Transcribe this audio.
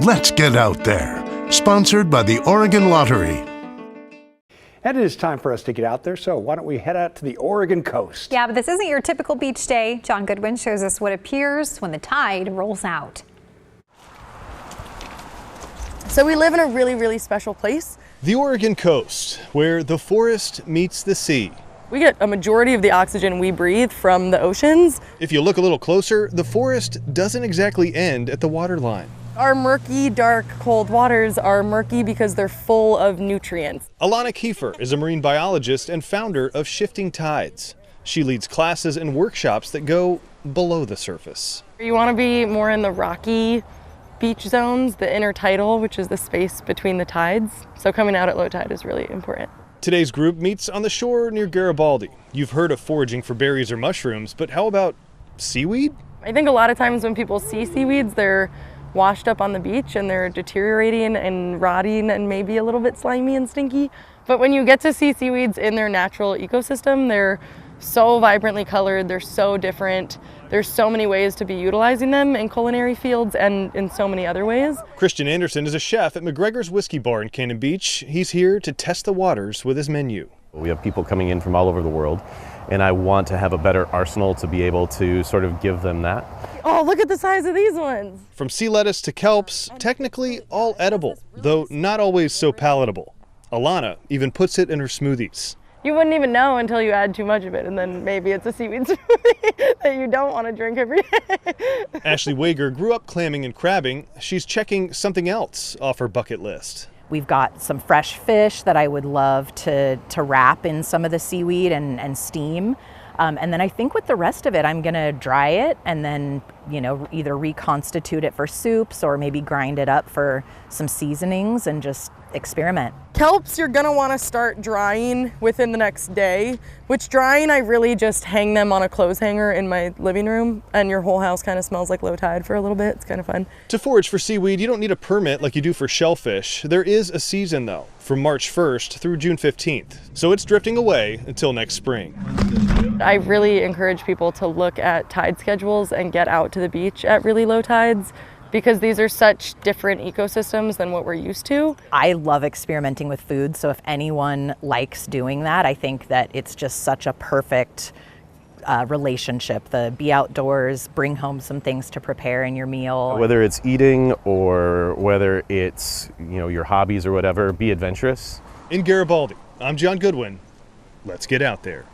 Let's get out there. Sponsored by the Oregon Lottery. And it is time for us to get out there, so why don't we head out to the Oregon coast? Yeah, but this isn't your typical beach day. John Goodwin shows us what appears when the tide rolls out. So we live in a really, really special place. The Oregon coast, where the forest meets the sea. We get a majority of the oxygen we breathe from the oceans. If you look a little closer, the forest doesn't exactly end at the waterline. Our murky, dark, cold waters are murky because they're full of nutrients. Alana Kiefer is a marine biologist and founder of Shifting Tides. She leads classes and workshops that go below the surface. You want to be more in the rocky beach zones, the intertidal, which is the space between the tides. So coming out at low tide is really important. Today's group meets on the shore near Garibaldi. You've heard of foraging for berries or mushrooms, but how about seaweed? I think a lot of times when people see seaweeds, they're washed up on the beach and they're deteriorating and rotting and maybe a little bit slimy and stinky. But when you get to see seaweeds in their natural ecosystem, they're so vibrantly colored, they're so different. There's so many ways to be utilizing them in culinary fields and in so many other ways. Christian Anderson is a chef at McGregor's Whiskey Bar in Cannon Beach. He's here to test the waters with his menu. We have people coming in from all over the world, and I want to have a better arsenal to be able to sort of give them that. Oh, look at the size of these ones. From sea lettuce to kelps, technically all edible, though not always so palatable. Alana even puts it in her smoothies. You wouldn't even know until you add too much of it, and then maybe it's a seaweed smoothie that you don't want to drink every day. Ashley Wager grew up clamming and crabbing. She's checking something else off her bucket list. We've got some fresh fish that I would love to wrap in some of the seaweed and steam. And then I think with the rest of it, I'm gonna dry it and then, either reconstitute it for soups or maybe grind it up for some seasonings and just experiment. Kelps, you're gonna wanna start drying within the next day, which drying, I really just hang them on a clothes hanger in my living room and your whole house kind of smells like low tide for a little bit. It's kind of fun. To forage for seaweed, you don't need a permit like you do for shellfish. There is a season though, from March 1st through June 15th. So it's drifting away until next spring. I really encourage people to look at tide schedules and get out to the beach at really low tides, because these are such different ecosystems than what we're used to. I love experimenting with food, so if anyone likes doing that, I think that it's just such a perfect relationship. The be outdoors, bring home some things to prepare in your meal. Whether it's eating or whether it's, your hobbies or whatever, be adventurous. In Garibaldi, I'm John Goodwin. Let's get out there.